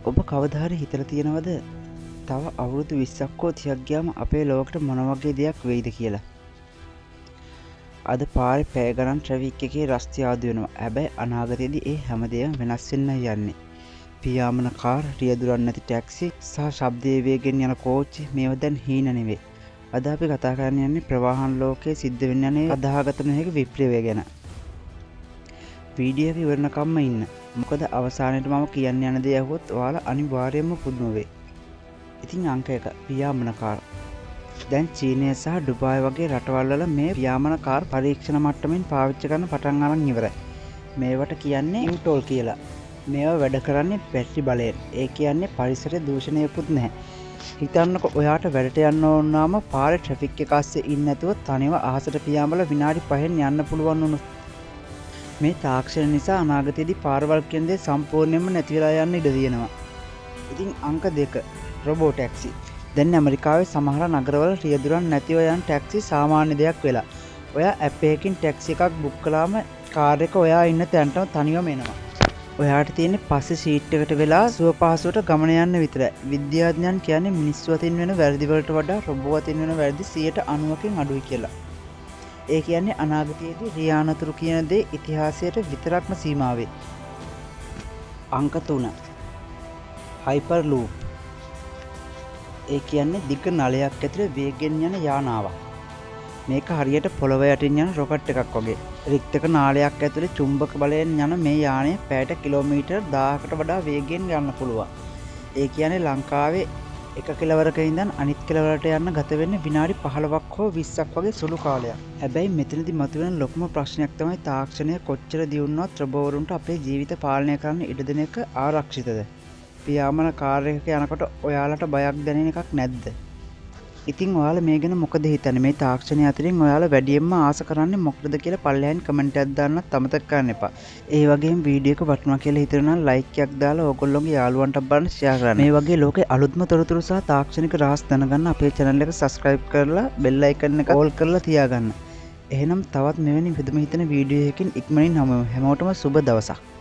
ඔබ කවදා හරි හිතලා තියෙනවද තව අවුරුදු 20ක් හෝ 30ක් ගියාම අපේ ලෝකෙට මොන වගේ දෙයක් වෙයිද කියලා? අද පාරේ පැය ගණන් ට්‍රැෆික් එකේ රස්තිය ආදු වෙනවා. හැබැයි අනාගතයේදී ඒ හැමදේම වෙනස් වෙන්න යන්නේ. පියාඹන කාර්, රියදුරන් නැති ටැක්සි සහ ශබ්දයේ වේගෙන් යන කෝච්චි මේවා දැන් හීන නෙවෙයි. අද අපි කතා කරන්න යන්නේ ප්‍රවාහන ලෝකයේ සිද්ධ වෙන්න යන අදාහගත නොහැකි විප්ලවය ගැන. වීඩියෝ එක ඉවරනකම්ම ඉන්න. මොකද අවසානයේට මම කියන්න යන දේ අහුවොත් ඔයාලා අනිවාර්යයෙන්ම පුදුම වෙයි. ඉතින් අංක 1 පියාඹන කාර්. දැන් චීනය සහ ඩුබායි වගේ රටවල් වල මේ පියාඹන කාර් පරීක්ෂණ මට්ටමින් පාවිච්චි කරන්න පටන් අරන් ඉවරයි. මේවට කියන්නේ ඉන්ටෝල් කියලා. මේවා වැඩ කරන්නේ බැටරි බලයෙන්. ඒ කියන්නේ පරිසරය දූෂණයකුත් නැහැ. හිතන්නකො ඔයාට වැඩට යන්න ඕන නම් පාරේ ට්‍රැෆික් එක අස්සේ ඉන්නේ නැතුව තනිව අහසට පියාඹලා විනාඩි 5න් යන්න පුළුවන් වුණොත් මේ තාක්ෂණ නිසා අනාගතයේදී පාරවල් කියන දේ සම්පූර්ණයෙන්ම නැති වෙලා යන්න ඉඩ තියෙනවා. ඉතින් අංක 2 රොබෝ ටැක්සි. දැන් ඇමරිකාවේ සමහර නගරවල රියදුරන් නැතිව යන ටැක්සි සාමාන්‍ය දෙයක් වෙලා. ඔයා ඇප් එකකින් ටැක්සි එකක් බුක් කළාම කාර් එක ඔයා ඉන්න තැනටම තනියම එනවා. ඔයාට තියෙන්නේ පස්සේ සීට් එකට වෙලා සුව පහසුවට ගමන යන්න විතරයි. විද්‍යාඥයන් කියන්නේ මිනිස්සු අතින් වෙන වැරදි වලට වඩා රොබෝ අතින් වෙන වැරදි 90%කින් අඩුයි කියලා. ඒ කියන්නේ අනාගතයේදී රියානතුරු කියන දේ ඉතිහාසයට විතරක්ම සීමා වෙයි. අංක 3 හයිපර් ලූප්. ඒ කියන්නේ දිග නලයක් ඇතුලේ වේගෙන් යන යානාවක්. මේක හරියට පොළව යටින් යන රොකට් එකක් වගේ. රික්තක නාලයක් ඇතුලේ චුම්බක බලයෙන් යන මේ යානය පැයට කිලෝමීටර් 1000කට වඩා වේගෙන් යන්න පුළුවන්. ඒ කියන්නේ ලංකාවේ එක කෙළවරක ඉඳන් අනිත් කෙළවරට යන්න ගත වෙන්නේ විනාඩි 15ක් හෝ 20ක් වගේ සුළු කාලයක්. හැබැයි මෙතනදී මතුවෙන ලොකුම ප්‍රශ්නයක් තමයි තාක්ෂණය කොච්චර දියුණුවත් රොබෝවරුන්ට අපේ ජීවිත පාලනය කරන්න ඉඩ දෙන එක ආරක්ෂිතද? පියාඹන කාර් එකක යනකොට ඔයාලට බයක් දැනෙන එකක් නැද්ද? ඉතින් ඔයාලා මේ ගැන මොකද හිතන්නේ? මේ තාක්ෂණය අතරින් ඔයාලා වැඩියෙන්ම ආස කරන්නේ මොකටද කියලා පල්ලෙහාන් කමෙන්ට් එකක් දාන්නත් අමතක කරන්න එපා. ඒ වගේම වීඩියෝ එක වටිනවා කියලා හිතනවා නම් ලයික් එකක් දාලා ඕගොල්ලෝගේ යාළුවන්ට බලන්න ෂෙයා කරන්න. මේ වගේ ලෝකේ අලුත්ම තොරතුරු සහ තාක්ෂණික රහස් දැනගන්න අපේ channel එක subscribe කරලා bell icon එක all කරලා තියාගන්න. එහෙනම් තවත් මෙවැනි විදම හිතන වීඩියෝ එකකින් ඉක්මනින් හමුවෙමු. හැමෝටම සුබ දවසක්.